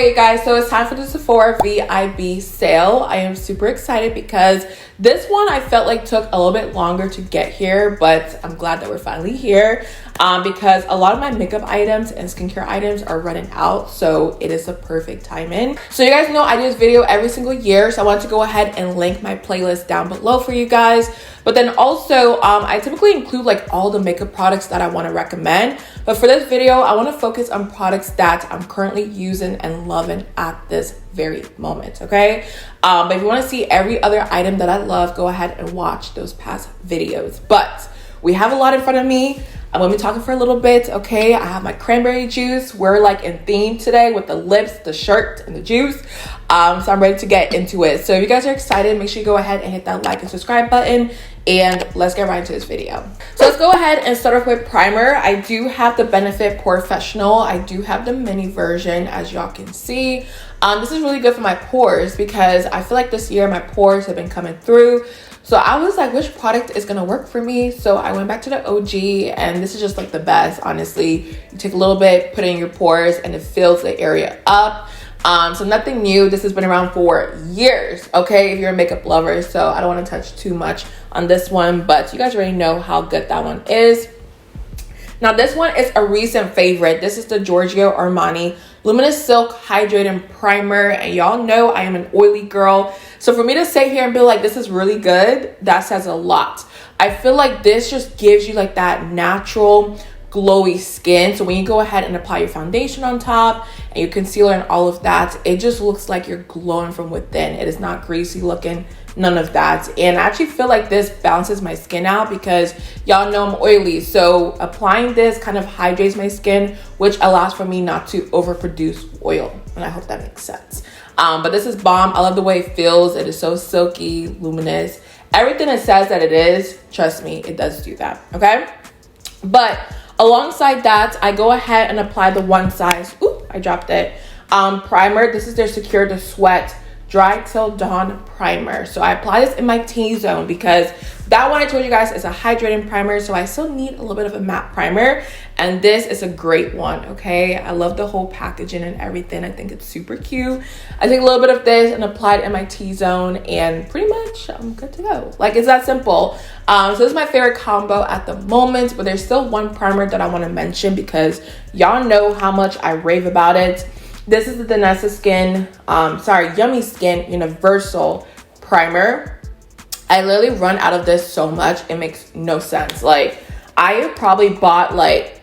Okay guys, so it's time for the Sephora VIB sale. I am super excited because this one I felt like took a little bit longer to get here, but I'm glad that we're finally here because a lot of my makeup items and skincare items are running out, so it is a perfect timing. So you guys know I do this video every single year, so I want to go ahead and link my playlist down below for you guys. But then also I typically include like all the makeup products that I want to recommend, but for this video I want to focus on products that I'm currently using and loving at this very moment. Okay, but if you want to see every other item that I love, go ahead and watch those past videos. But we have a lot in front of me. I'm gonna be talking for a little bit. Okay, I have my cranberry juice. We're like in theme today with the lips, the shirt, and the juice. So I'm ready to get into it. So if you guys are excited, make sure you go ahead and hit that like and subscribe button, and let's get right into this video. So let's go ahead and start off with primer. I do have the Benefit Professional. I do have the mini version, as y'all can see. This is really good for my pores because I feel like this year my pores have been coming through. So I was like, which product is gonna work for me? So I went back to the OG, and this is just like the best, honestly. You take a little bit, put it in your pores, and it fills the area up. So nothing new. This has been around for years, okay, if you're a makeup lover. So I don't want to touch too much on this one, but you guys already know how good that one is. Now this one is a recent favorite. This is the Giorgio Armani Luminous Silk Hydrating Primer, and y'all know I am an oily girl. So for me to sit here and be like, this is really good, that says a lot. I feel like this just gives you like that natural glowy skin. So when you go ahead and apply your foundation on top and your concealer and all of that, it just looks like you're glowing from within. It is not greasy looking, none of that. And I actually feel like this balances my skin out because y'all know I'm oily. So applying this kind of hydrates my skin, which allows for me not to overproduce oil. And I hope that makes sense. But this is bomb. I love the way it feels. It is so silky, luminous. Everything it says that it is, trust me, it does do that, okay? But alongside that, I go ahead and apply the One Size, ooh, I dropped it, primer. This is their Secure the Sweat Dry Till Dawn Primer. So I apply this in my T-zone because that one I told you guys is a hydrating primer, so I still need a little bit of a matte primer, and this is a great one, okay? I love the whole packaging and everything. I think it's super cute. I take a little bit of this and apply it in my T-zone, and pretty much I'm good to go. Like, it's that simple. So this is my favorite combo at the moment, but there's still one primer that I want to mention because y'all know how much I rave about it. This is the Danessa Skin, Yummy Skin Universal Primer. I literally run out of this so much, it makes no sense. Like, I have probably bought like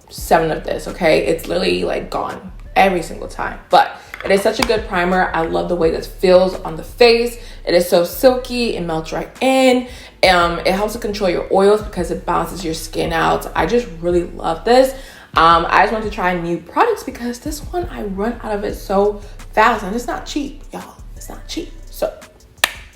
7 of this, okay? It's literally like gone every single time, but it is such a good primer. I love the way this feels on the face. It is so silky, it melts right in. It helps to control your oils because it balances your skin out. I just really love this. I just want to try new products because this one, I run out of it so fast, and it's not cheap, y'all. It's not cheap. So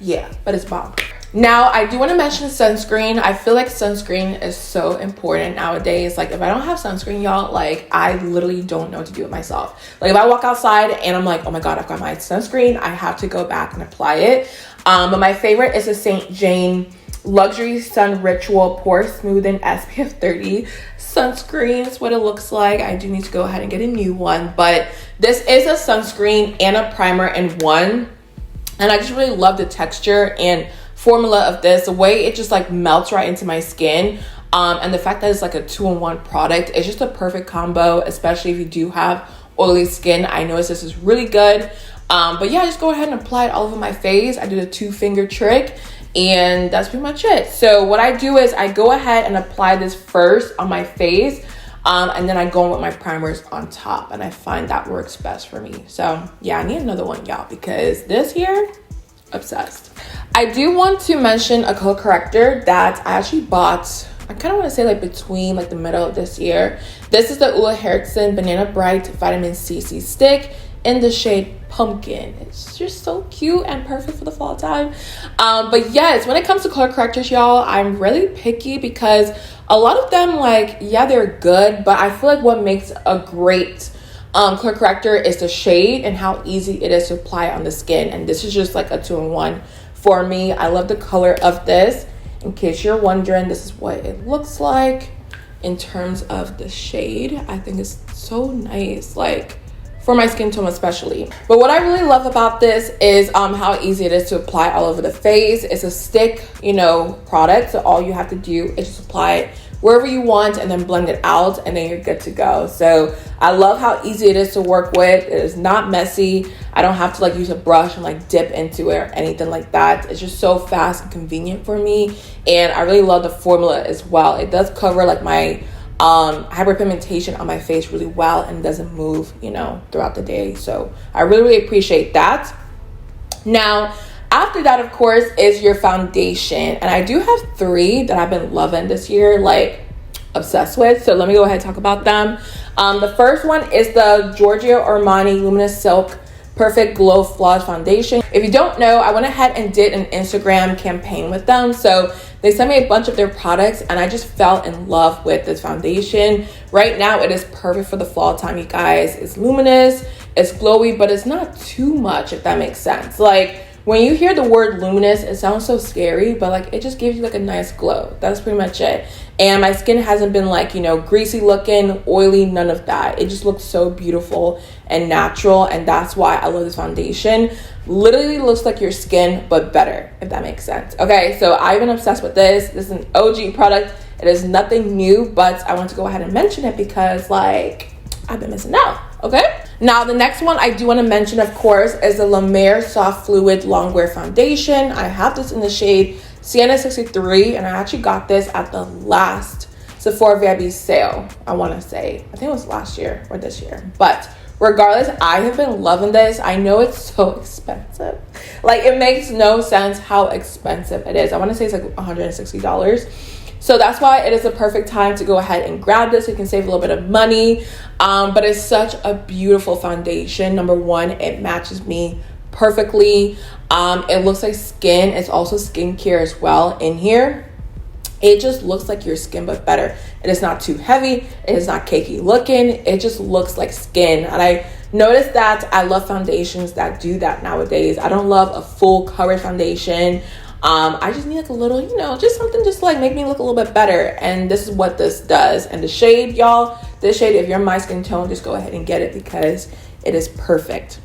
yeah, but it's bomb. Now I do want to mention sunscreen. I feel like sunscreen is so important nowadays. Like, if I don't have sunscreen, y'all, like, I literally don't know what to do with myself. Like, if I walk outside and I'm like, oh my god, I've got my sunscreen, I have to go back and apply it. But my favorite is the St. Jane Luxury Sun Ritual Pore Smoothing SPF 30 sunscreen. Is what it looks like. I do need to go ahead and get a new one, but this is a sunscreen and a primer in one, and I just really love the texture and formula of this. The way it just like melts right into my skin, and the fact that it's like a 2-in-1 product, it's just a perfect combo, especially if you do have oily skin. I know this is really good. But yeah, just go ahead and apply it all over my face. I did a 2-finger trick, and that's pretty much it. So what I do is I go ahead and apply this first on my face, and then I go in with my primers on top, and I find that works best for me. So yeah, I need another one, y'all, because this here, obsessed. I do want to mention a color corrector that I actually bought, I kind of want to say like between like the middle of this year. This is the Ulla Herzen Banana Bright Vitamin CC Stick in the shade Pumpkin. It's just so cute and perfect for the fall time. But yes, when it comes to color correctors, y'all, I'm really picky because a lot of them, like, yeah, they're good, but I feel like what makes a great color corrector is the shade and how easy it is to apply on the skin. And this is just like a 2-in-1 for me. I love the color of this. In case you're wondering, this is what it looks like in terms of the shade. I think it's so nice. Like, for my skin tone especially. But what I really love about this is how easy it is to apply all over the face. It's a stick, you know, product, so all you have to do is just apply it wherever you want and then blend it out, and then you're good to go. So I love how easy it is to work with. It is not messy. I don't have to like use a brush and like dip into it or anything like that. It's just so fast and convenient for me, and I really love the formula as well. It does cover like my hyperpigmentation on my face really well and doesn't move, you know, throughout the day. So I really appreciate that. Now, after that, of course, is your foundation. And I do have 3 that I've been loving this year, like obsessed with. So let me go ahead and talk about them. The first one is the Giorgio Armani Luminous Silk Perfect Glow Flawless Foundation. If you don't know, I went ahead and did an Instagram campaign with them. So they sent me a bunch of their products and I just fell in love with this foundation. Right now, it is perfect for the fall time, you guys. It's luminous, it's glowy, but it's not too much, if that makes sense. Like, when you hear the word luminous, it sounds so scary, but like it just gives you like a nice glow. That's pretty much it. And my skin hasn't been like, you know, greasy looking, oily, none of that. It just looks so beautiful and natural, and that's why I love this foundation. Literally looks like your skin, but better, if that makes sense. Okay, so I've been obsessed with this. This is an OG product. It is nothing new, but I want to go ahead and mention it because like I've been missing out. Okay, now the next one I do want to mention, of course, is the La Mer Soft Fluid Longwear Foundation. I have this in the shade Sienna 63, and I actually got this at the last Sephora VIB sale. I want to say, I think it was last year or this year, but regardless, I have been loving this. I know it's so expensive. Like, it makes no sense how expensive it is. I want to say it's like $160. So that's why it is a perfect time to go ahead and grab this. You can save a little bit of money, but it's such a beautiful foundation. Number one, it matches me perfectly. It looks like skin. It's also skincare as well in here. It just looks like your skin, but better. It is not too heavy. It is not cakey looking. It just looks like skin. And I noticed that I love foundations that do that nowadays. I don't love a full coverage foundation. I just need like a little, you know, just something just like make me look a little bit better. And this is what this does. And the shade, y'all, this shade, if you're my skin tone, just go ahead and get it because it is perfect.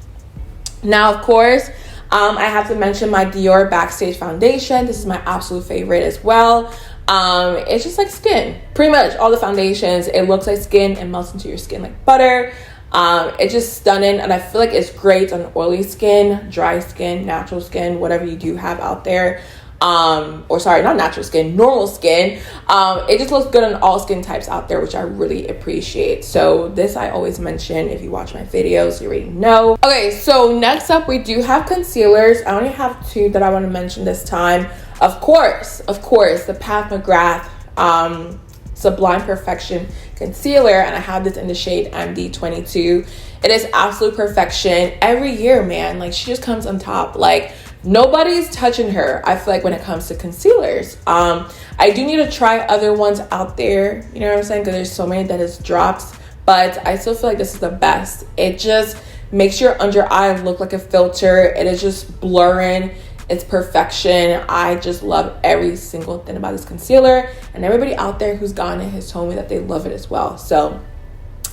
Now, of course, I have to mention my Dior Backstage Foundation. This is my absolute favorite as well. It's just like skin. Pretty much all the foundations, it looks like skin and melts into your skin like butter. It's just stunning, and I feel like it's great on oily skin, dry skin, natural skin, whatever you do have out there. Or sorry, not natural skin, normal skin. It just looks good on all skin types out there, which I really appreciate. So this I always mention. If you watch my videos, you already know. Okay, so next up we do have concealers. I only have 2 that I want to mention this time. Of course, the Pat McGrath Sublime Perfection concealer, and I have this in the shade MD22. It is absolute perfection every year, man. Like, she just comes on top. Like, nobody's touching her, I feel like, when it comes to concealers. I do need to try other ones out there, you know what I'm saying, because there's so many that has dropped, but I still feel like this is the best. It just makes your under eye look like a filter. It is just blurring. It's perfection. I just love every single thing about this concealer, and everybody out there who's gotten it has told me that they love it as well. So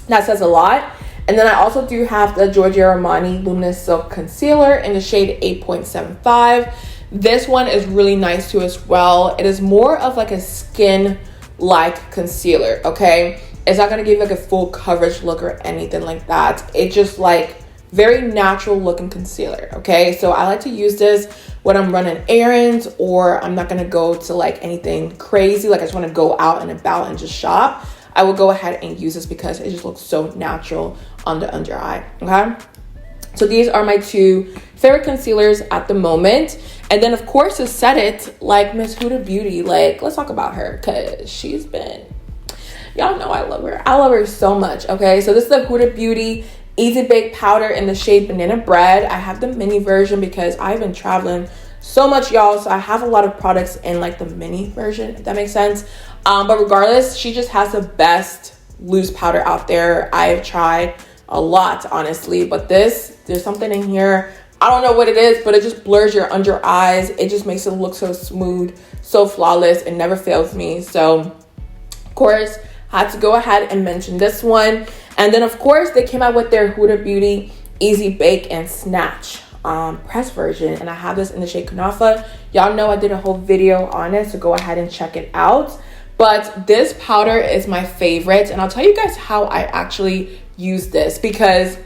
that says a lot. And then I also do have the Giorgio Armani Luminous Silk Concealer in the shade 8.75. This one is really nice too as well. It is more of like a skin-like concealer, okay? It's not gonna give you like a full coverage look or anything like that. It's just like very natural looking concealer, okay? So I like to use this when I'm running errands, or I'm not gonna go to like anything crazy, like I just wanna go out and about and just shop. I will go ahead and use this because it just looks so natural on the under eye, okay? So these are my 2 favorite concealers at the moment. And then of course to set it, like Miss Huda Beauty, like let's talk about her because she's been, y'all know I love her. I love her so much, okay? So this is the Huda Beauty Easy Bake Powder in the shade Banana Bread. I have the mini version because I've been traveling so much, y'all, so I have a lot of products in like the mini version, if that makes sense. But regardless, she just has the best loose powder out there. I've tried a lot, honestly, but there's something in here, I don't know what it is, but it just blurs your under eyes. It just makes it look so smooth, so flawless. It never fails me. So of course I had to go ahead and mention this one. And And then of course they came out with their Huda Beauty Easy Bake and Snatch press version, and I have this in the shade Kunafa. Y'all know I did a whole video on it, so go ahead and check it out. But this powder is my favorite, and I'll tell you guys how I actually use this, because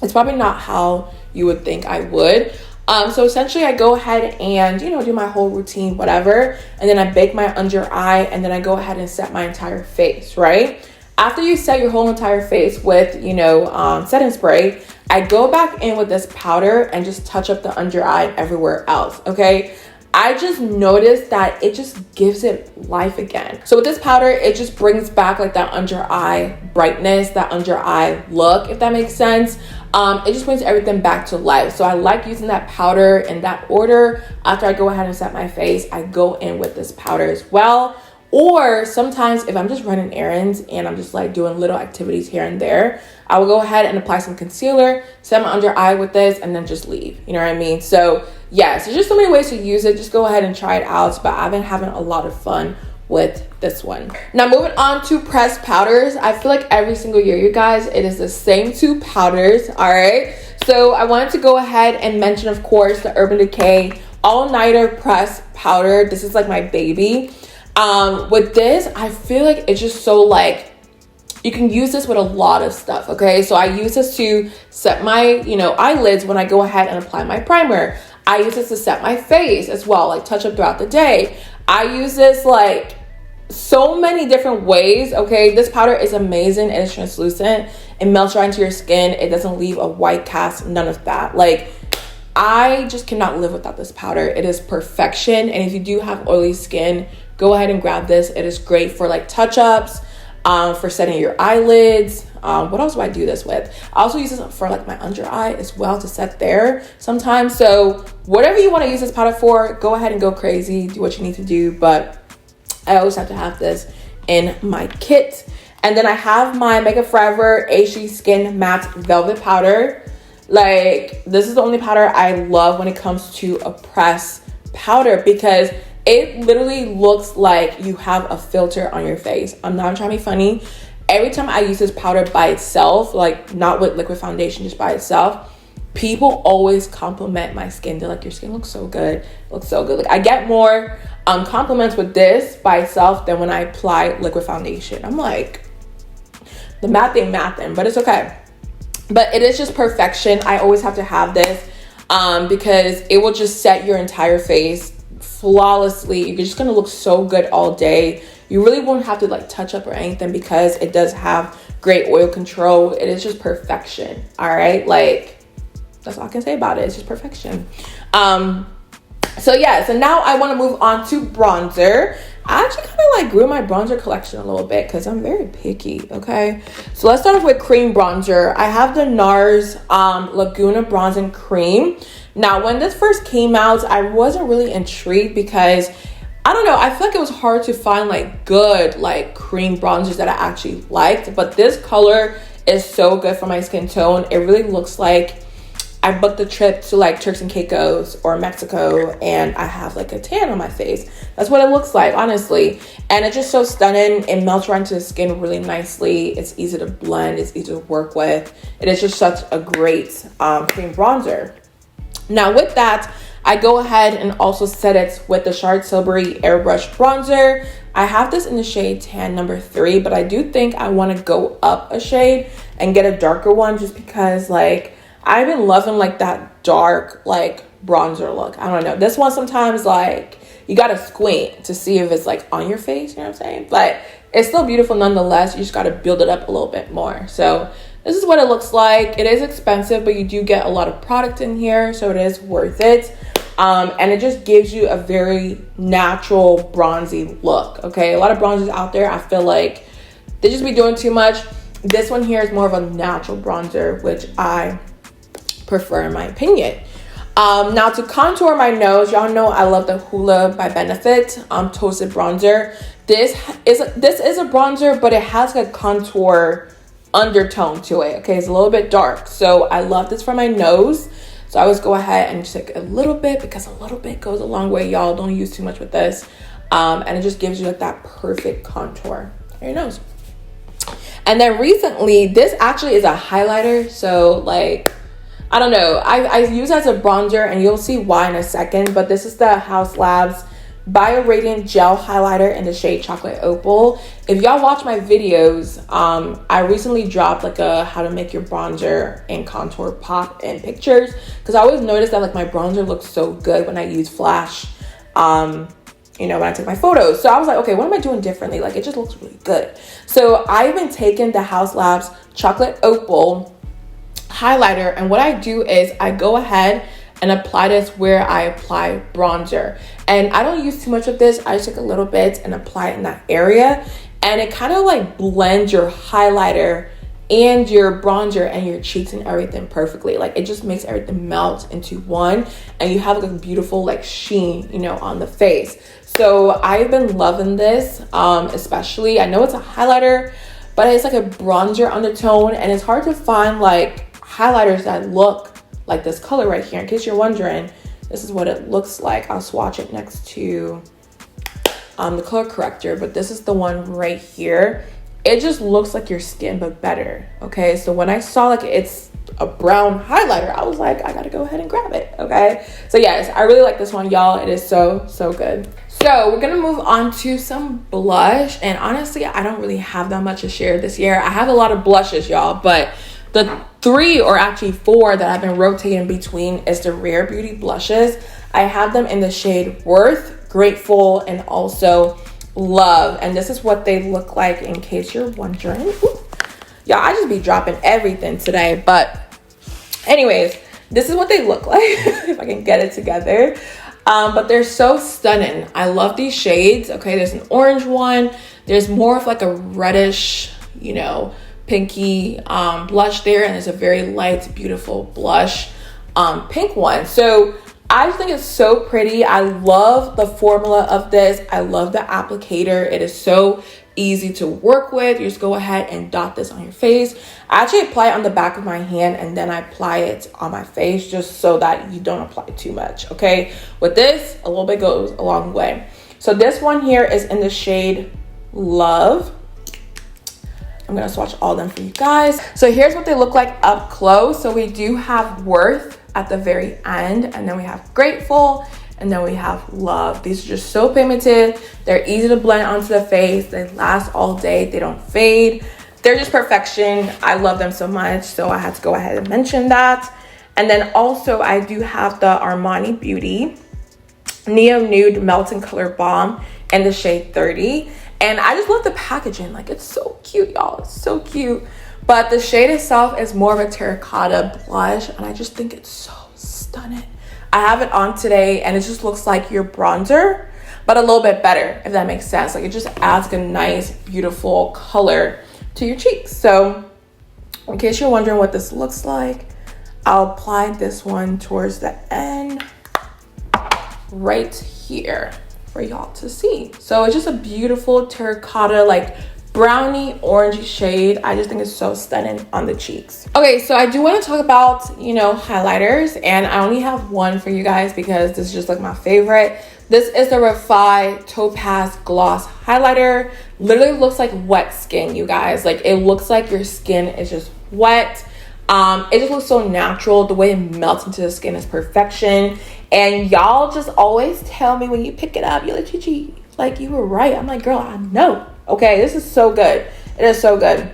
it's probably not how you would think I would. So essentially I go ahead and, you know, do my whole routine, whatever, and then I bake my under eye, and then I go ahead and set my entire face, right? After you set your whole entire face with, you know, setting spray, I go back in with this powder and just touch up the under eye everywhere else, okay? I just noticed that it just gives it life again. So with this powder, it just brings back like that under eye brightness, that under eye look, if that makes sense. It just brings everything back to life. So I like using that powder in that order. After I go ahead and set my face, I go in with this powder as well. Or sometimes if I'm just running errands and I'm just like doing little activities here and there, I will go ahead and apply some concealer, set my under eye with this, and then just leave. You know what I mean? So yes, there's just so many ways to use it. Just go ahead and try it out. But I've been having a lot of fun with this one. Now moving on to pressed powders. I feel like every single year, you guys, it is the same two powders, all right? So I wanted to go ahead and mention, of course, the Urban Decay All Nighter Pressed Powder. This is like my baby. With this, I feel like it's just so like, you can use this with a lot of stuff, okay? So I use this to set my, you know, eyelids when I go ahead and apply my primer. I use this to set my face as well, like touch up throughout the day. I use this like so many different ways, okay? This powder is amazing. It is translucent. It melts right into your skin. It doesn't leave a white cast, none of that. Like, I just cannot live without this powder. It is perfection. And if you do have oily skin, go ahead and grab this. It is great for like touch-ups, for setting your eyelids. What else do I do this with? I also use this for like my under eye as well, to set there sometimes. So whatever you want to use this powder for, go ahead and go crazy, do what you need to do. But I always have to have this in my kit. And then I have my Makeup Forever HD Skin Matte Velvet Powder. Like, this is the only powder I love when it comes to a pressed powder, because it literally looks like you have a filter on your face. I'm not trying to be funny. Every time I use this powder by itself, like not with liquid foundation, just by itself, people always compliment my skin. They're like, your skin looks so good. It looks so good. Like, I get more compliments with this by itself than when I apply liquid foundation. I'm like, the matte thing, but it's okay. But it is just perfection. I always have to have this because it will just set your entire face flawlessly. You're just gonna look so good all day. You really won't have to like touch up or anything, because it does have great oil control. It is just perfection. All right, like, that's all I can say about it. It's just perfection. So yeah, so now I want to move on to bronzer. I actually kind of like grew my bronzer collection a little bit because I'm very picky, okay? So let's start off with cream bronzer. I have the NARS Laguna Bronzing Cream. Now, when this first came out, I wasn't really intrigued because, I don't know, I feel like it was hard to find like good like cream bronzers that I actually liked. But this color is so good for my skin tone. It really looks like I booked a trip to like Turks and Caicos or Mexico, and I have like a tan on my face. That's what it looks like, honestly. And it's just so stunning. It melts right into the skin really nicely. It's easy to blend. It's easy to work with. It is just such a great cream bronzer. Now with that, I go ahead and also set it with the Charlotte Tilbury Airbrush Bronzer. I have this in the shade Tan number 3, but I do think I want to go up a shade and get a darker one, just because like I've been loving like that dark like bronzer look. I don't know. This one sometimes like you got to squint to see if it's like on your face, you know what I'm saying? But it's still beautiful nonetheless. You just got to build it up a little bit more. So this is what it looks like. It is expensive, but you do get a lot of product in here, so it is worth it. And it just gives you a very natural bronzy look, okay? A lot of bronzers out there, I feel like they just be doing too much. This one here is more of a natural bronzer, which I prefer in my opinion. Now to contour my nose, y'all know I love the Hoola by Benefit Toasted Bronzer. This is a bronzer, but it has a contour undertone to it, okay? It's a little bit dark, so I love this for my nose. So I always go ahead and just take a little bit, because a little bit goes a long way, y'all. Don't use too much with this. And it just gives you like that perfect contour on your nose. And then recently, this actually is a highlighter. So like, I don't know. I use it as a bronzer, and you'll see why in a second. But this is the Haus Labs Bio Radiant Gel Highlighter in the shade Chocolate Opal. If y'all watch my videos, I recently dropped like a how to make your bronzer and contour pop in pictures, because I always noticed that like my bronzer looks so good when I use flash, you know, when I take my photos. So I was like, okay, what am I doing differently? Like, it just looks really good. So I've been taking the Haus Labs Chocolate Opal highlighter, and what I do is I go ahead and apply this where I apply bronzer. And I don't use too much of this. I just take a little bit and apply it in that area. And it kind of like blends your highlighter and your bronzer and your cheeks and everything perfectly. Like, it just makes everything melt into one. And you have like a beautiful like sheen, you know, on the face. So I've been loving this, especially. I know it's a highlighter, but it's like a bronzer undertone. And it's hard to find like highlighters that look like this color right here. In case you're wondering, this is what it looks like. I'll swatch it next to the color corrector, but this is the one right here. It just looks like your skin, but better. Okay, so when I saw like it's a brown highlighter, I was like, I gotta go ahead and grab it. Okay, so yes, I really like this one, y'all. It is so good. So we're gonna move on to some blush, and honestly, I don't really have that much to share this year. I have a lot of blushes, y'all, but the 3 or actually 4 that I've been rotating between is the Rare Beauty blushes. I have them in the shade Worth, Grateful, and also Love. And this is what they look like, in case you're wondering. Y'all, I just be dropping everything today. But anyways, this is what they look like, if I can get it together. But they're so stunning. I love these shades. Okay, there's an orange one. There's more of like a reddish, you know, pinky blush there, and it's a very light, beautiful blush pink one. So I just think it's so pretty. I love the formula of this. I love the applicator. It is so easy to work with. You just go ahead and dot this on your face. I actually apply it on the back of my hand, and then I apply it on my face, just so that you don't apply too much. Okay, with this, a little bit goes a long way. So this one here is in the shade Love. I'm gonna swatch all of them for you guys. So here's what they look like up close. So we do have Worth at the very end, and then we have Grateful, and then we have Love. These are just so pigmented. They're easy to blend onto the face. They last all day. They don't fade. They're just perfection. I love them so much, so I had to go ahead and mention that. And then also I do have the Armani Beauty Neo Nude Melting Color Balm in the shade 30. And I just love the packaging. Like, it's so cute, y'all. It's so cute. But the shade itself is more of a terracotta blush, and I just think it's so stunning. I have it on today, and it just looks like your bronzer, but a little bit better, if that makes sense. Like, it just adds like a nice, beautiful color to your cheeks. So in case you're wondering what this looks like, I'll apply this one towards the end right here for y'all to see. So it's just a beautiful terracotta, like brownie orangey shade. I just think it's so stunning on the cheeks. Okay, so I do want to talk about, you know, highlighters, and I only have one for you guys because this is just like my favorite. This is the Refi Topaz Gloss Highlighter. Literally looks like wet skin, you guys. Like, it looks like your skin is just wet. It just looks so natural. The way it melts into the skin is perfection. And y'all just always tell me when you pick it up, you're like, Gigi, like, you were right. I'm like, girl, I know. Okay, this is so good. It is so good.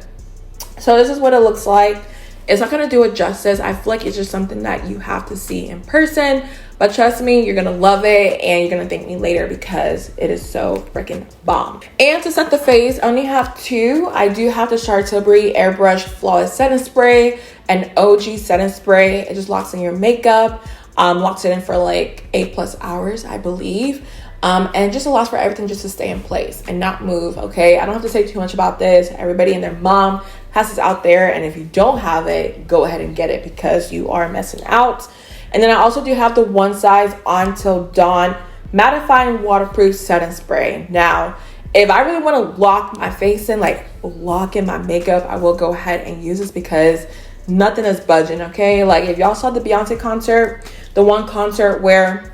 So this is what it looks like. It's not gonna do it justice. I feel like it's just something that you have to see in person. But trust me, you're gonna love it, and you're gonna thank me later because it is so freaking bomb. And to set the face, I only have two. I do have the Charlotte Tilbury Airbrush Flawless Setting Spray and OG Setting Spray. It just locks in your makeup, locks it in for like 8+ hours, I believe. And it just allows for everything just to stay in place and not move, okay? I don't have to say too much about this. Everybody and their mom has this out there, and if you don't have it, go ahead and get it because you are missing out. And then I also do have the One Size On Till Dawn Mattifying Waterproof Setting Spray. Now, if I really want to lock my face in, like lock in my makeup, I will go ahead and use this because nothing is budging, okay? Like, if y'all saw the Beyonce concert, the one concert where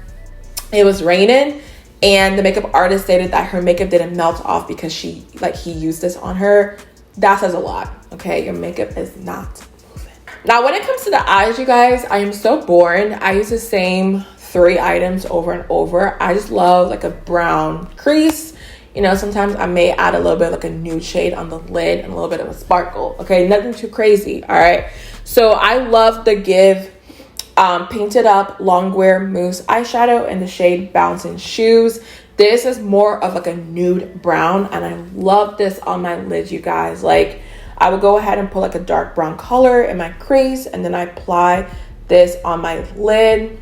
it was raining, and the makeup artist stated that her makeup didn't melt off because he used this on her. that says a lot, okay? Your makeup is not moving. Now, when it comes to the eyes, you guys, I am so bored. I use the same 3 items over and over. I just love like a brown crease. You know, sometimes I may add a little bit of like a nude shade on the lid and a little bit of a sparkle. Okay, nothing too crazy, all right? So I love the Give Painted Up Longwear Mousse eyeshadow in the shade Bouncing Shoes. This is more of like a nude brown, and I love this on my lids, you guys. Like, I would go ahead and put like a dark brown color in my crease, and then I apply this on my lid.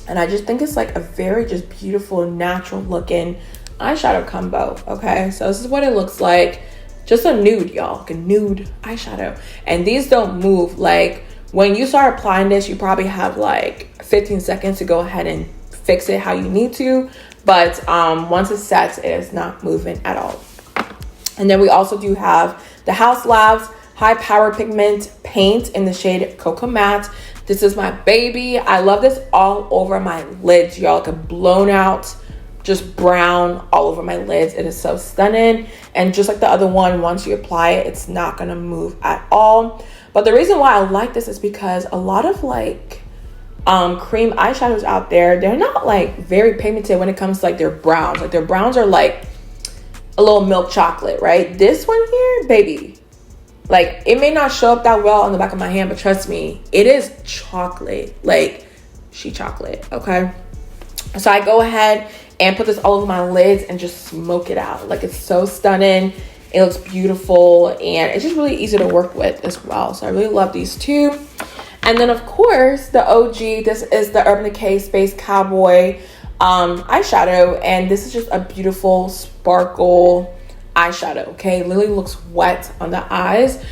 And I just think it's like a very just beautiful, natural looking eyeshadow combo. Okay, so this is what it looks like. Just a nude, y'all, like a nude eyeshadow. And these don't move. Like, when you start applying this, you probably have like 15 seconds to go ahead and fix it how you need to. But once it sets, it is not moving at all. And then we also do have the House Labs High Power Pigment Paint in the shade Cocoa Matte. This is my baby. I love this all over my lids, y'all. Like a blown out, just brown all over my lids. It is so stunning. And just like the other one, once you apply it, it's not gonna move at all. But the reason why I like this is because a lot of like cream eyeshadows out there, they're not like very pigmented when it comes to like their browns. Like their browns are like a little milk chocolate, right? This one here, baby, like it may not show up that well on the back of my hand, but trust me, it is chocolate. Like, she chocolate, okay? So I go ahead and put this all over my lids and just smoke it out. Like, it's so stunning. It looks beautiful, and it's just really easy to work with as well. So I really love these two. And then of course the OG, this is the Urban Decay Space Cowboy eyeshadow, and this is just a beautiful sparkle eyeshadow. Okay, it literally looks wet on the eyes.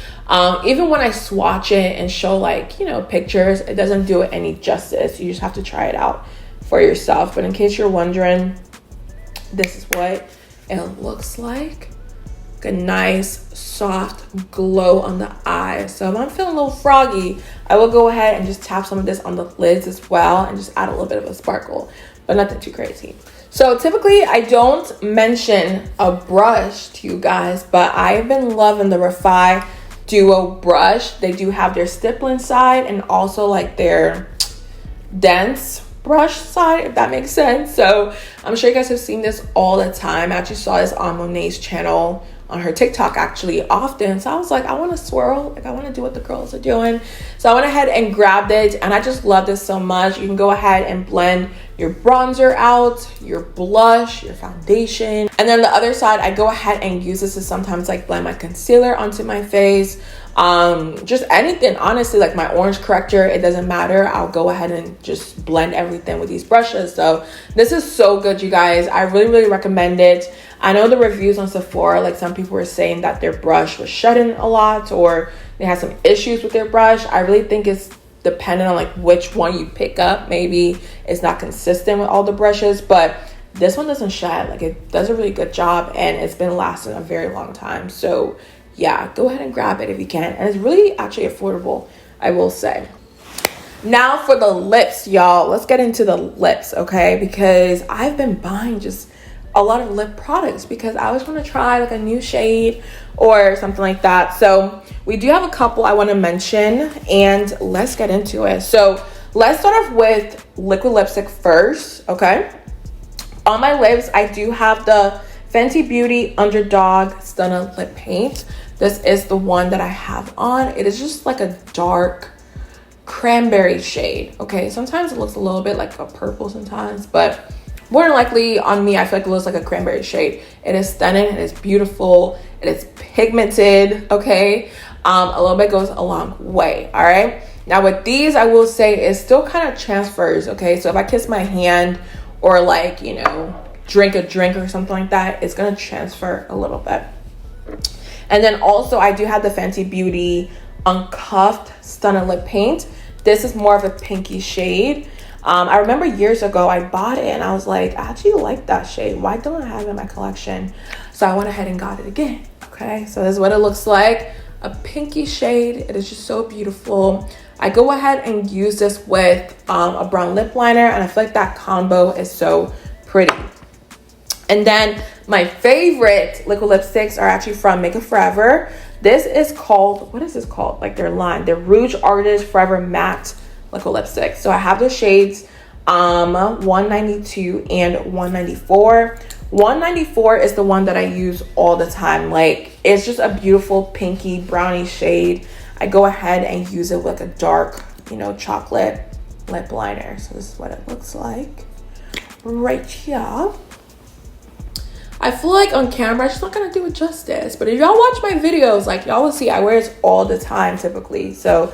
Even when I swatch it and show like, you know, pictures, it doesn't do it any justice. You just have to try it out for yourself. But in case you're wondering, this is what it looks like. A nice soft glow on the eye. So if I'm feeling a little froggy, I will go ahead and just tap some of this on the lids as well and just add a little bit of a sparkle, but nothing too crazy. So typically I don't mention a brush to you guys, but I've been loving the Refi Duo brush. They do have their stippling side and also like their dense brush side, if that makes sense. So I'm sure you guys have seen this all the time. I actually saw this on Monet's channel, on her TikTok actually, often. So I was like, I want to swirl, like I want to do what the girls are doing. So I went ahead and grabbed it, and I just love this so much. You can go ahead and blend your bronzer out, your blush, your foundation. And then the other side, I go ahead and use this to sometimes like blend my concealer onto my face. Just anything, honestly, like my orange corrector, it doesn't matter. I'll go ahead and just blend everything with these brushes. So this is so good, you guys. I really recommend it. I know the reviews on Sephora, like some people were saying that their brush was shedding a lot or they had some issues with their brush. I really think it's dependent on like which one you pick up. Maybe it's not consistent with all the brushes, but this one doesn't shed. Like, it does a really good job, and it's been lasting a very long time. So yeah, go ahead and grab it if you can. And it's really actually affordable, I will say. Now for the lips, y'all. Let's get into the lips, okay? Because I've been buying just a lot of lip products because I always want to try like a new shade or something like that. So we do have a couple I want to mention, and let's get into it. So let's start off with liquid lipstick first, okay? On my lips, I do have the Fenty Beauty Underdog Stunner Lip Paint. This is the one that I have on. It is just like a dark cranberry shade, okay? Sometimes it looks a little bit like a purple sometimes, but more than likely on me, I feel like it looks like a cranberry shade. It is stunning, it is beautiful, it is pigmented, okay? A little bit goes a long way, all right? Now with these, I will say it still kind of transfers, okay? So if I kiss my hand or like, you know, drink a drink or something like that, it's gonna transfer a little bit. And then also I do have the Fenty Beauty Uncuffed Stunner Lip Paint. This is more of a pinky shade. I remember years ago I bought it and I was like, I actually like that shade. Why don't I have it in my collection? So I went ahead and got it again, okay? So this is what it looks like, a pinky shade. It is just so beautiful. I go ahead and use this with a brown lip liner, and I feel like that combo is so pretty. And then my favorite liquid lipsticks are actually from Makeup Forever. This is called, what is this called? Like their line, the Rouge Artist Forever Matte Liquid Lipstick. So I have the shades 192 and 194. 194 is the one that I use all the time. Like, it's just a beautiful pinky brownie shade. I go ahead and use it with a dark, you know, chocolate lip liner. So this is what it looks like right here. I feel like on camera, I'm just not gonna do it justice. But if y'all watch my videos, like, y'all will see I wear it all the time typically. So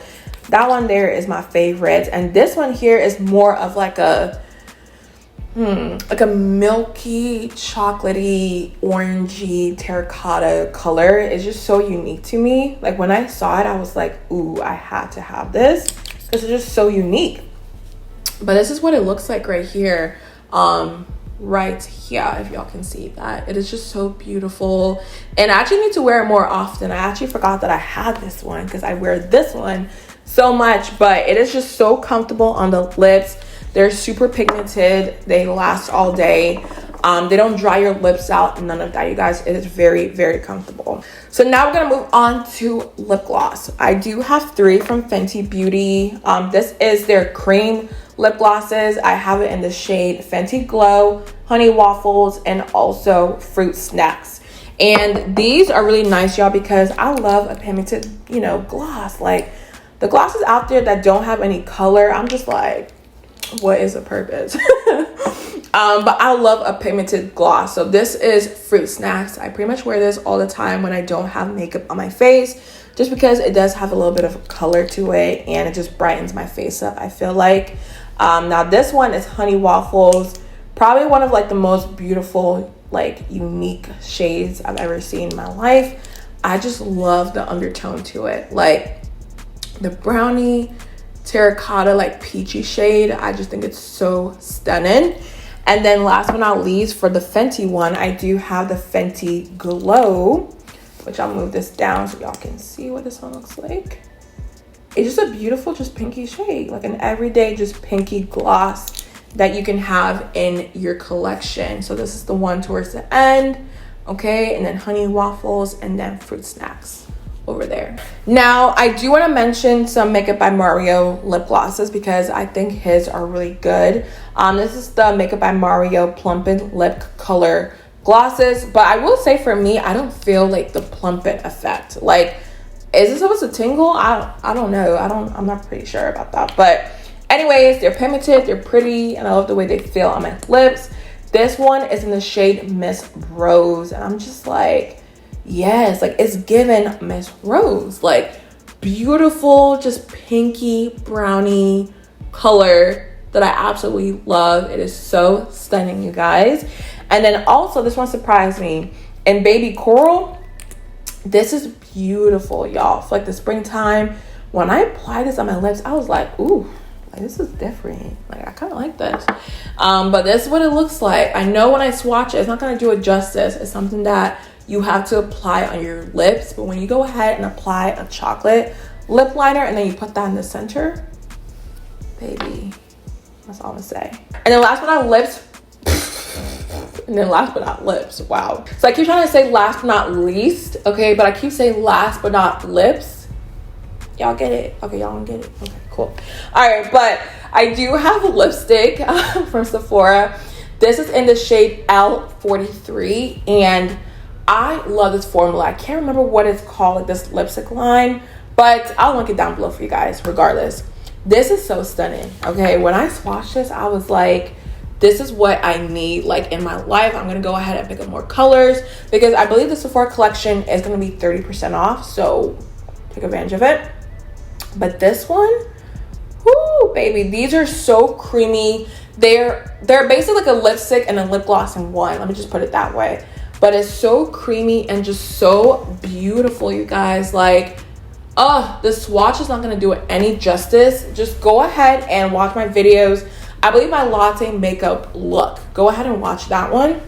that one there is my favorite. And this one here is more of like a milky, chocolatey, orangey, terracotta color. It's just so unique to me. Like when I saw it, I was like, ooh, I had to have this because it's just so unique. But this is what it looks like right here. Right here, if y'all can see that. It is just so beautiful. And I actually need to wear it more often. I actually forgot that I had this one because I wear this one so much, but it is just so comfortable on the lips. They're super pigmented. They last all day. They don't dry your lips out. None of that, you guys. It is very, very comfortable. So now we're gonna move on to lip gloss. I do have 3 from Fenty Beauty. This is their cream lip glosses. I have it in the shade Fenty Glow, Honey Waffles, and also Fruit Snacks. And these are really nice, y'all, because I love a pigmented, you know, gloss. Like the glosses out there that don't have any color, I'm just like, what is the purpose? But I love a pigmented gloss. So this is Fruit Snacks. I pretty much wear this all the time when I don't have makeup on my face, just because it does have a little bit of color to it and it just brightens my face up, I feel like. Now this one is Honey Waffles, probably one of like the most beautiful, like unique shades I've ever seen in my life. I just love the undertone to it, like the brownie terracotta, like peachy shade. I just think it's so stunning. And then last but not least, for the Fenty one, I do have the Fenty Glow, which I'll move this down so y'all can see what this one looks like. It's just a beautiful, just pinky shade, like an everyday, just pinky gloss that you can have in your collection. So this is the one towards the end, okay? And then Honey Waffles and then Fruit Snacks over there. Now, I do want to mention some Makeup by Mario lip glosses because I think his are really good. This is the Makeup by Mario Plumpin' Lip Color glosses, but I will say for me, I don't feel like the plump-it effect. Like, is this supposed to tingle? I don't know. I'm not pretty sure about that. But anyways, they're pigmented, they're pretty, and I love the way they feel on my lips. This one is in the shade Miss Rose, and I'm just like, yes, like it's given Miss Rose. Like beautiful, just pinky brownie color that I absolutely love. It is so stunning, you guys. And then also this one surprised me in Baby Coral. This is beautiful, y'all. For like the springtime, when I applied this on my lips, I was like, ooh, like this is different. Like I kind of like this. But this is what it looks like. I know when I swatch it, it's not gonna do it justice. It's something that you have to apply on your lips. But when you go ahead and apply a chocolate lip liner and then you put that in the center, baby, that's all I'm gonna say. And then last but not lips. And then last but not lips. Wow. So I keep trying to say last but not least, okay, but I keep saying last but not lips. Y'all get it? Okay, y'all don't get it. Okay, cool. All right, but I do have a lipstick from Sephora. This is in the shade L43, and I love this formula. I can't remember what it's called, like this lipstick line, but I'll link it down below for you guys regardless. This is so stunning, okay? When I swatched this, I was like, this is what I need like in my life. I'm gonna go ahead and pick up more colors because I believe the Sephora collection is gonna be 30% off, so take advantage of it. But this one, whoo, baby, these are so creamy. They're basically like a lipstick and a lip gloss in one. Let me just put it that way. But it's so creamy and just so beautiful, you guys. Like, the swatch is not gonna do it any justice. Just go ahead and watch my videos. I believe my latte makeup look. Go ahead and watch that one.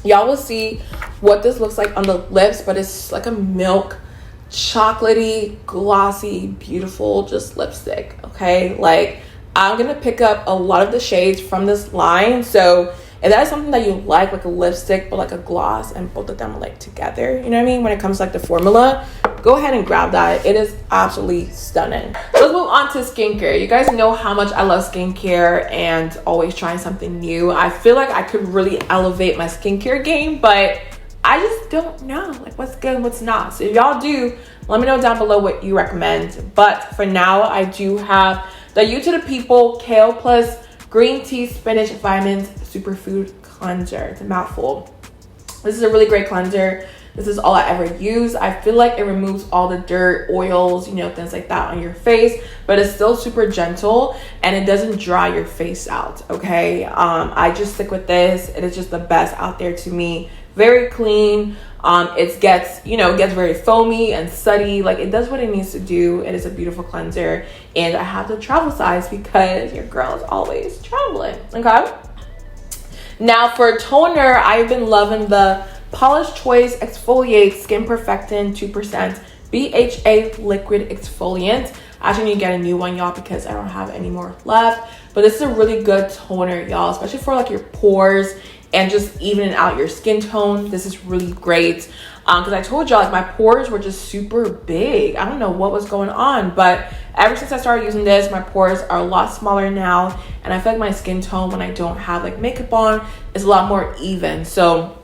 Y'all will see what this looks like on the lips, but it's like a milk, chocolatey, glossy, beautiful, just lipstick, okay? Like, I'm gonna pick up a lot of the shades from this line. So if that is something that you like a lipstick, but like a gloss, and both of them like together, you know what I mean? When it comes to like the formula, go ahead and grab that. It is absolutely stunning. So let's move on to skincare. You guys know how much I love skincare and always trying something new. I feel like I could really elevate my skincare game, but I just don't know like what's good and what's not. So if y'all do, let me know down below what you recommend. But for now, I do have the You to the People Kale Plus Green Tea Spinach Vitamins Superfood Cleanser. It's a mouthful. This is a really great cleanser. This is all I ever use. I feel like it removes all the dirt, oils, you know, things like that on your face, but it's still super gentle and it doesn't dry your face out, okay? I just stick with this. It is just the best out there to me. Very clean. It gets very foamy and sooty. Like, it does what it needs to do. It is a beautiful cleanser, and I have the travel size because your girl is always traveling, okay? Now for toner, I've been loving the Polish Choice Exfoliate Skin Perfecting 2% BHA Liquid Exfoliant. I actually need to get a new one, y'all, because I don't have any more left. But this is a really good toner, y'all, especially for like your pores and just evening out your skin tone. This is really great. Because I told y'all, like, my pores were just super big. I don't know what was going on, but ever since I started using this, my pores are a lot smaller now, and I feel like my skin tone when I don't have like makeup on is a lot more even. So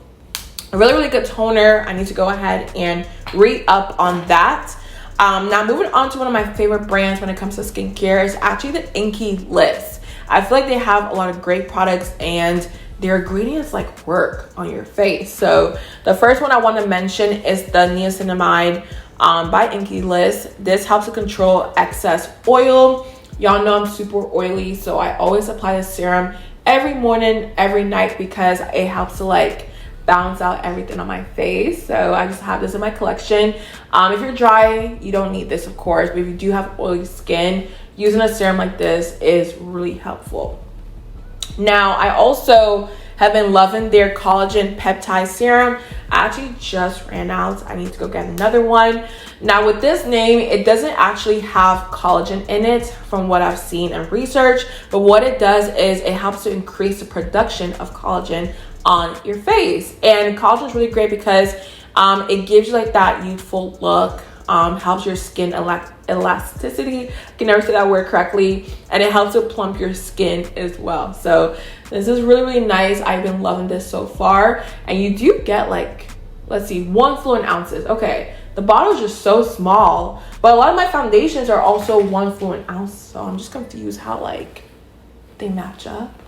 a really good toner. I need to go ahead and re-up on that. Now moving on to one of my favorite brands when it comes to skincare is actually the Inky Lips. I feel like they have a lot of great products and their ingredients like work on your face. So the first one I want to mention is the niacinamide by Inky Lips. This helps to control excess oil. Y'all know I'm super oily, so I always apply the serum every morning, every night, because it helps to like balance out everything on my face. So I just have this in my collection. If you're dry, you don't need this, of course, but if you do have oily skin, using a serum like this is really helpful. Now, I also have been loving their collagen peptide serum. I actually just ran out. I need to go get another one. Now, with this name, it doesn't actually have collagen in it from what I've seen and research, but what it does is it helps to increase the production of collagen on your face. And collagen is really great because it gives you like that youthful look, helps your skin elasticity, I can never say that word correctly, and it helps to plump your skin as well. So this is really nice. I've been loving this so far, and you do get like, let's see, 1 fluid ounces. Okay, the bottle is just so small, but a lot of my foundations are also 1 fluid ounce, so I'm just confused how like they match up.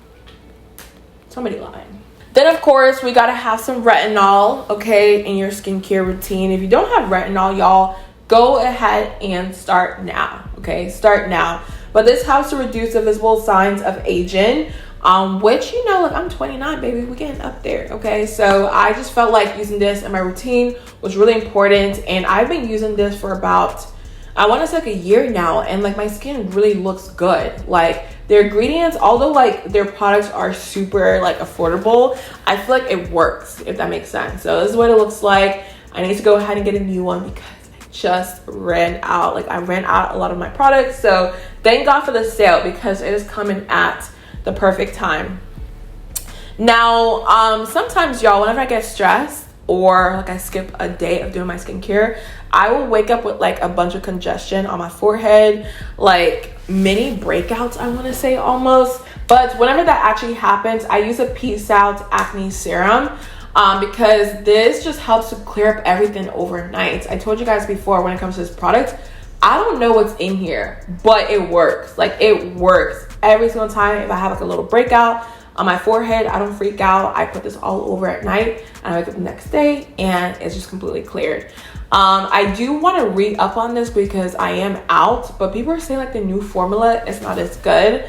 Somebody lying. Then of course we gotta have some retinol, okay, in your skincare routine. If you don't have retinol, y'all, go ahead and start now, okay? Start now. But this helps to reduce the visible signs of aging, which, you know, like, I'm 29, baby. We're getting up there, okay? So I just felt like using this in my routine was really important, and I've been using this for about, I want to say like a year now, and like my skin really looks good. Like, their ingredients, although like their products are super like affordable, I feel like it works, if that makes sense. So this is what it looks like. I need to go ahead and get a new one because just ran out. Like, I ran out a lot of my products, so thank God for the sale because it is coming at the perfect time. Now sometimes, y'all, whenever I get stressed or like I skip a day of doing my skincare, I will wake up with like a bunch of congestion on my forehead, like mini breakouts, I want to say, almost. But whenever that actually happens, I use a Peace Out Acne Serum, because this just helps to clear up everything overnight. I told you guys before, when it comes to this product, I don't know what's in here, but it works. Like, it works every single time. If I have like a little breakout on my forehead, I don't freak out. I put this all over at night and I wake up the next day and it's just completely cleared. I do want to re-up on this because I am out, but people are saying like the new formula is not as good.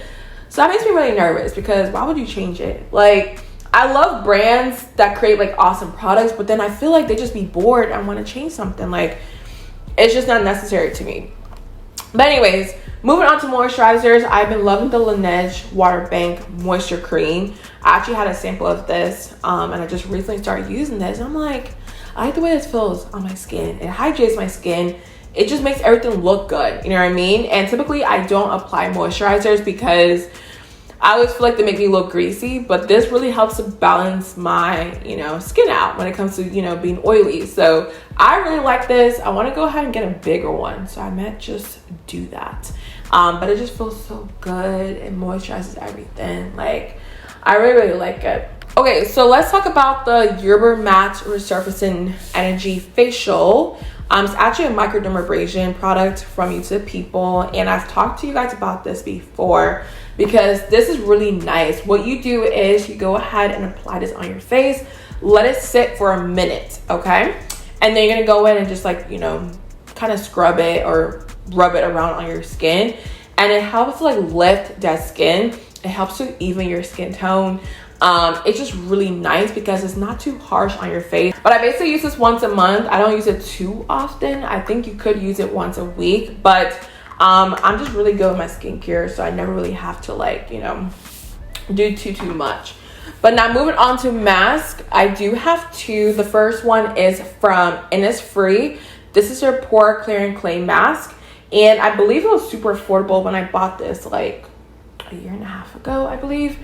So that makes me really nervous because why would you change it? Like, I love brands that create like awesome products, but then I feel like they just be bored and want to change something. Like, it's just not necessary to me. But anyways, moving on to moisturizers, I've been loving the Laneige Water Bank Moisture Cream. I actually had a sample of this, and I just recently started using this. And I'm like, I like the way this feels on my skin. It hydrates my skin. It just makes everything look good. You know what I mean? And typically I don't apply moisturizers because I always feel like they make me look greasy, but this really helps to balance my, skin out when it comes to, being oily. So I really like this. I want to go ahead and get a bigger one, so I might just do that. But it just feels so good. It moisturizes everything. Like, I really like it. Okay, so let's talk about the Yerba Matte Resurfacing Energy Facial. It's actually a microdermabrasion product from You to the People, and I've talked to you guys about this before because this is really nice. What you do is you go ahead and apply this on your face, let it sit for a minute, okay? And then you're gonna go in and just like, you know, kind of scrub it or rub it around on your skin, and it helps to like lift that skin. It helps to even your skin tone. It's just really nice because it's not too harsh on your face. But I basically use this once a month. I don't use it too often. I think you could use it once a week, but I'm just really good with my skincare, so I never really have to like, you know, do too much. But now moving on to mask, I do have two. The first one is from Innisfree. This is their Pore Clearing Clay Mask, and I believe it was super affordable when I bought this like a year and a half ago, I believe.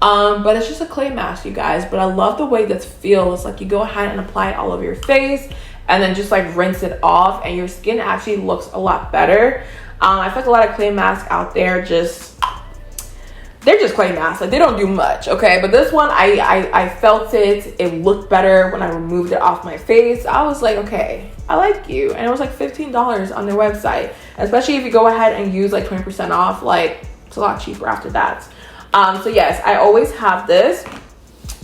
But it's just a clay mask, you guys. But I love the way this feels. Like, you go ahead and apply it all over your face and then just like rinse it off, and your skin actually looks a lot better. I feel like a lot of clay masks out there they're just clay masks. Like, they don't do much, okay? But this one, I felt it. It looked better when I removed it off my face. I was like, okay, I like you. And it was like $15 on their website. Especially if you go ahead and use like 20% off. Like, it's a lot cheaper after that. So yes, I always have this.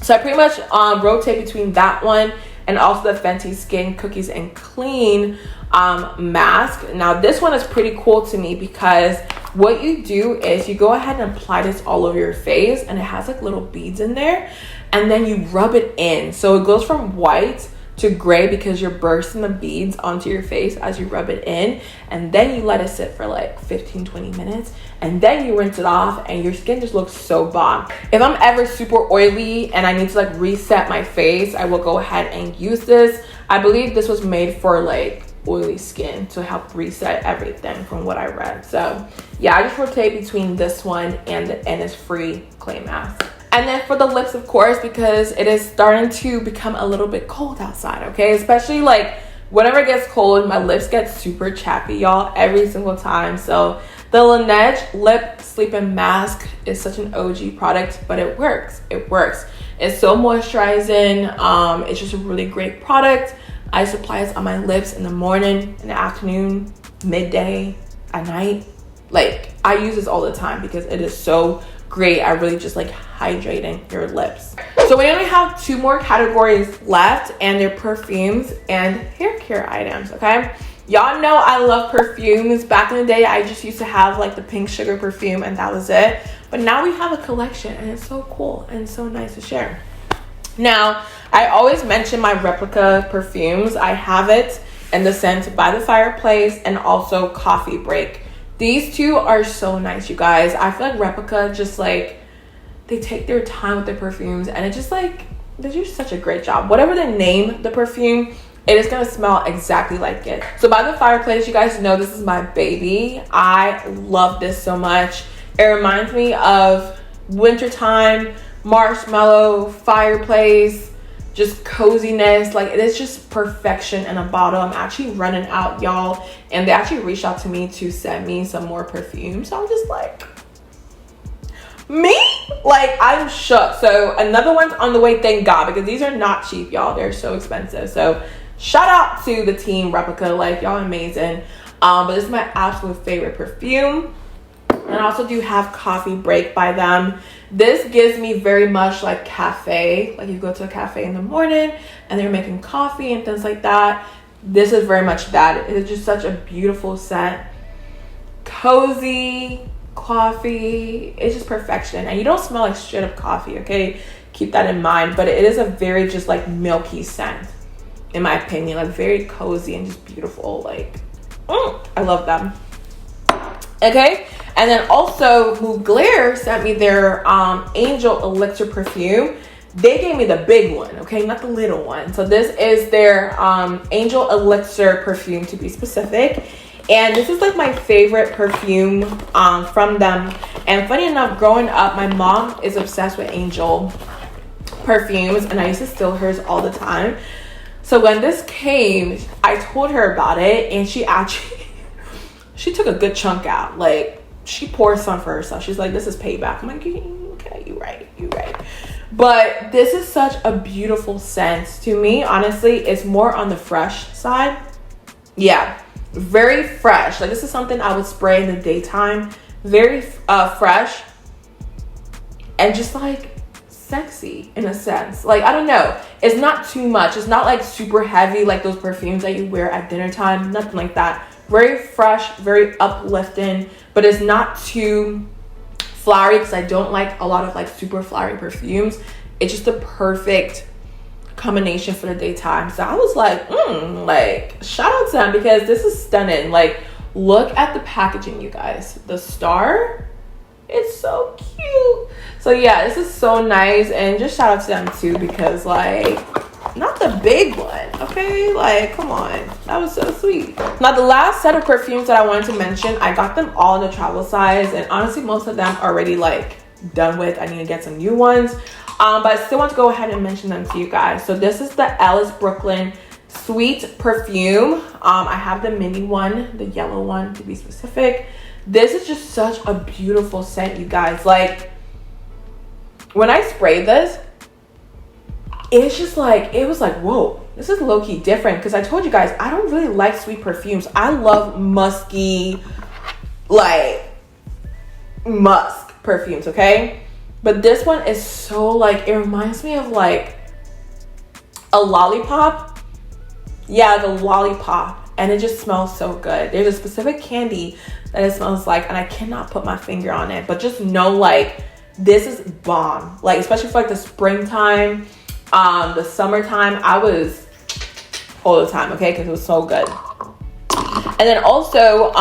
So I pretty much rotate between that one and also the Fenty Skin Cookies and Clean mask. Now this one is pretty cool to me because what you do is you go ahead and apply this all over your face, and it has like little beads in there, and then you rub it in. So it goes from white to gray because you're bursting the beads onto your face as you rub it in, and then you let it sit for like 15-20 minutes, and then you rinse it off, and your skin just looks so bomb. If I'm ever super oily and I need to like reset my face, I will go ahead and use this. I believe this was made for like oily skin to help reset everything from what I read. So yeah, I just rotate between this one and the Innisfree clay mask. And then for the lips, of course, because it is starting to become a little bit cold outside, okay? Especially like whenever it gets cold, my lips get super chappy, y'all, every single time. So the Laneige Lip Sleeping Mask is such an OG product, but it works. It works. It's so moisturizing. It's just a really great product. I just apply this on my lips in the morning, in the afternoon, midday, at night. Like, I use this all the time because it is so great. I really just like hydrating your lips. So we only have two more categories left, and they're perfumes and hair care items, okay? Y'all know I love perfumes. Back in the day, I just used to have like the pink sugar perfume, and that was it. But now we have a collection, and it's so cool and so nice to share. Now, I always mention my replica perfumes. I have it in the scent By the Fireplace and also Coffee Break. These two are so nice, you guys. I feel like replica just like, they take their time with their perfumes, and it just like, they do such a great job. Whatever they name the perfume, it is gonna smell exactly like it. So By the Fireplace, you guys know this is my baby. I love this so much. It reminds me of wintertime, marshmallow, fireplace, just coziness. Like, it is just perfection in a bottle. I'm actually running out, y'all, and they actually reached out to me to send me some more perfume. So I'm just like, me? Like, I'm shook. So another one's on the way, thank God, because these are not cheap, y'all. They're so expensive. So shout out to the team Replica. Like, y'all amazing. But this is my absolute favorite perfume. And I also do have Coffee Break by them. This gives me very much like cafe. Like, you go to a cafe in the morning and they're making coffee and things like that. This is very much that. It is just such a beautiful scent. Cozy, coffee. It's just perfection. And you don't smell like straight up coffee, okay? Keep that in mind. But it is a very just like milky scent, in my opinion. Like, very cozy and just beautiful. Like, I love them. Okay, and then also Mugler sent me their Angel Elixir perfume. They gave me the big one, okay, not the little one. So this is their Angel Elixir perfume, to be specific. And this is like my favorite perfume from them. And funny enough, growing up, my mom is obsessed with Angel perfumes, and I used to steal hers all the time. So when this came, I told her about it, and she actually, she took a good chunk out. Like, she poured some for herself. She's like, this is payback. I'm like, okay, you're right. But this is such a beautiful scent. To me, honestly, it's more on the fresh side. Yeah, very fresh. Like, this is something I would spray in the daytime. Very fresh. And just like sexy in a sense. Like, I don't know. It's not too much. It's not like super heavy like those perfumes that you wear at dinner time. Nothing like that. Very fresh, very uplifting. But it's not too flowery, because I don't like a lot of like super flowery perfumes. It's just the perfect combination for the daytime. So I was like, like, shout out to them, because this is stunning. Like, look at the packaging, you guys. The star, it's so cute. So yeah, this is so nice, and just shout out to them too, because like, not the big one, okay? Like, come on, that was so sweet. Now, the last set of perfumes that I wanted to mention, I got them all in the travel size, and honestly, most of them are already like done with. I need to get some new ones, but I still want to go ahead and mention them to you guys. So this is the Alice Brooklyn Sweet Perfume. I have the mini one, the yellow one to be specific. This is just such a beautiful scent, you guys. Like, when I sprayed this, it's just like, it was like, whoa, this is low-key different, because I told you guys, I don't really like sweet perfumes. I love musky, like, musk perfumes, okay? But this one is so, like, it reminds me of, like, a lollipop. Yeah, the lollipop. And it just smells so good. There's a specific candy that it smells like, and I cannot put my finger on it. But just know, like, this is bomb. Like, especially for, like, the springtime, the summertime, I was all the time, okay, because it was so good. And then also,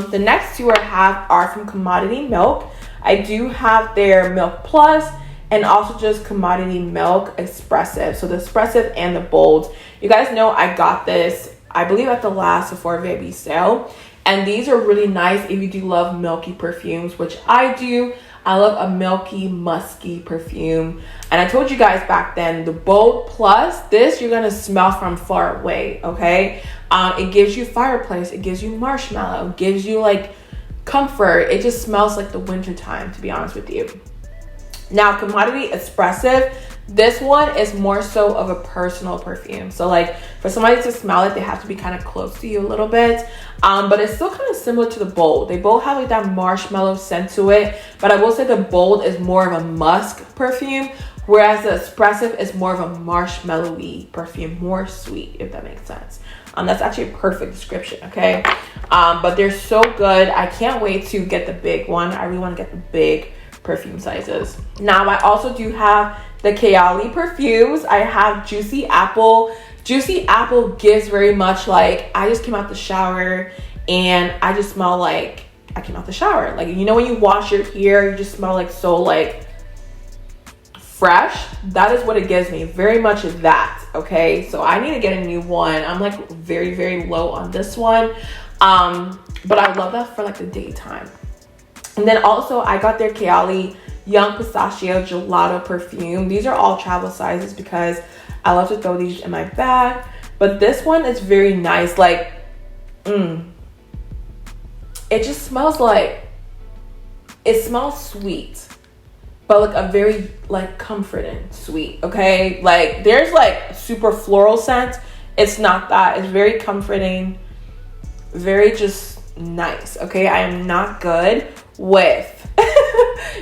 the next two I have are from Commodity Milk. I do have their Milk Plus, and also just Commodity Milk Expressive. So the Expressive and the Bold. You guys know I got this, I believe, at the last Sephora Vib sale. And these are really nice if you do love milky perfumes, which I do. I love a milky, musky perfume. And I told you guys back then, the Bold Plus, this you're gonna smell from far away, okay? It gives you fireplace, it gives you marshmallow, it gives you like comfort. It just smells like the winter time, to be honest with you. Now, Commodity Expressive, this one is more so of a personal perfume. So like, for somebody to smell it, they have to be kind of close to you a little bit. But it's still kind of similar to the Bold. They both have like that marshmallow scent to it. But I will say the Bold is more of a musk perfume, whereas the Expressive is more of a marshmallowy perfume, more sweet, if that makes sense. That's actually a perfect description, okay? But they're so good. I can't wait to get the big one. I really want to get the big perfume sizes. Now, I also do have the Kayali perfumes. I have Juicy Apple. Juicy Apple gives very much like, I just came out the shower and I just smell like I came out the shower. Like, you know, when you wash your hair, you just smell like so like fresh. That is what it gives me, very much of that, okay? So I need to get a new one. I'm like very, very low on this one. But I love that for like the daytime. And then also I got their Kayali Young Pistachio Gelato perfume. These are all travel sizes because I love to throw these in my bag. But this one is very nice. Like, it just smells like, it smells sweet, but like a very like comforting sweet, okay? Like, there's like super floral scent. It's not that. It's very comforting, very just nice, okay? I am not good with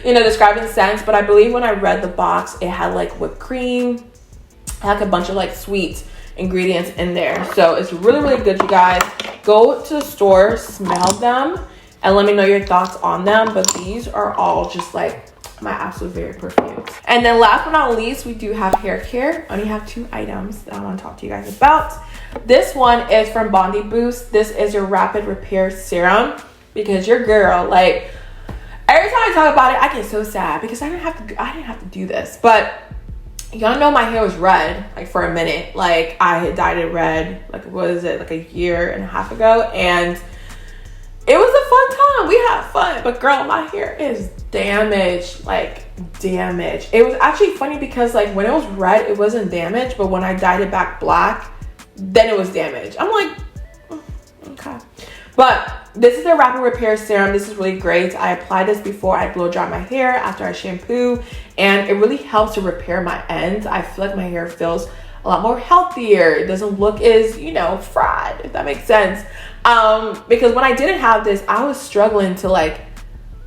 you know, describing scents, but I believe when I read the box, it had like whipped cream, it had like a bunch of like sweet ingredients in there. So it's really, really good, you guys. Go to the store, smell them, and let me know your thoughts on them. But these are all just like my absolute favorite perfumes. And then last but not least, we do have hair care. I only have 2 items that I want to talk to you guys about. This one is from Bondi Boost. This is your rapid repair serum, because your girl, like, every time I talk about it, I get so sad because I didn't have to do this. But y'all know my hair was red like for a minute. Like, I had dyed it red, like, what is it, like a year and a half ago, and it was a fun time. We had fun, but girl, my hair is damaged, like damaged. It was actually funny because like when it was red, it wasn't damaged, but when I dyed it back black, then it was damaged. I'm like, okay. But this is the Rapid Repair Serum. This is really great. I applied this before I blow dry my hair after I shampoo, and it really helps to repair my ends. I feel like my hair feels a lot more healthier. It doesn't look as, you know, fried, if that makes sense. Because when I didn't have this, I was struggling to like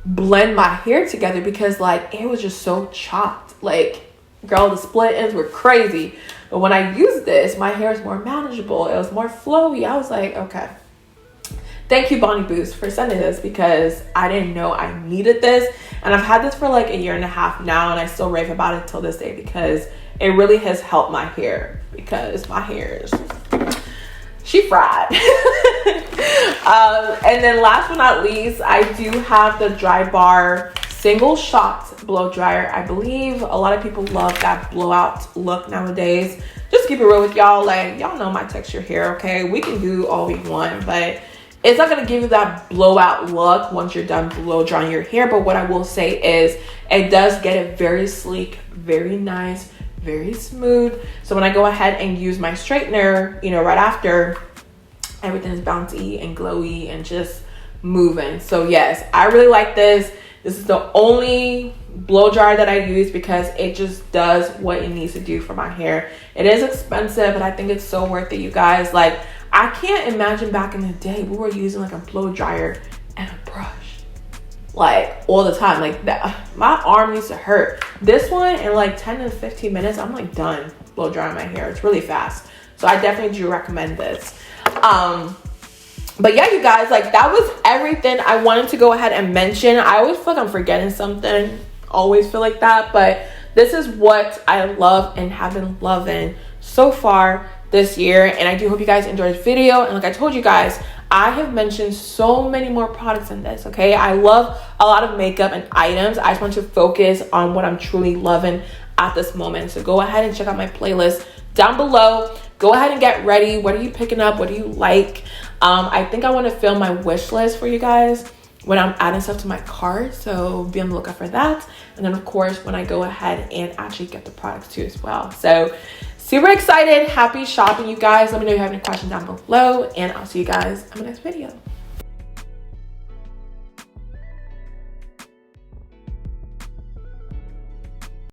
blend my hair together because like it was just so chopped. Like, girl, the split ends were crazy. But when I used this, my hair is more manageable. It was more flowy. I was like, okay. Thank you, Bonnie Boost, for sending this because I didn't know I needed this. And I've had this for like 1.5 years now, and I still rave about it till this day because it really has helped my hair, because my hair is, she fried. And then last but not least, I do have the Dry Bar single shot blow dryer. I believe a lot of people love that blowout look nowadays. Just keep it real with y'all. Like, y'all know my texture here, okay? We can do all we want, but it's not going to give you that blowout look once you're done blow drying your hair. But what I will say is it does get it very sleek, very nice, very smooth. So when I go ahead and use my straightener, you know, right after, everything is bouncy and glowy and just moving. So yes, I really like this. This is the only blow dryer that I use because it just does what it needs to do for my hair. It is expensive, but I think it's so worth it, you guys. Like, I can't imagine back in the day we were using like a blow dryer and a brush like all the time. Like that, my arm used to hurt. This one in like 10 to 15 minutes, I'm like done blow drying my hair. It's really fast. So I definitely do recommend this. But yeah, you guys, like that was everything I wanted to go ahead and mention. I always feel like I'm forgetting something. Always feel like that. But this is what I love and have been loving so far this year, and I do hope you guys enjoyed this video. And like I told you guys, I have mentioned so many more products in this, okay? I love a lot of makeup and items. I just want to focus on what I'm truly loving at this moment. So go ahead and check out my playlist down below. Go ahead and get ready. What are you picking up? What do you like? I think I want to film my wish list for you guys when I'm adding stuff to my cart, so be on the lookout for that. And then of course when I go ahead and actually get the products too as well. So super excited, happy shopping, you guys. Let me know if you have any questions down below, and I'll see you guys in my next video.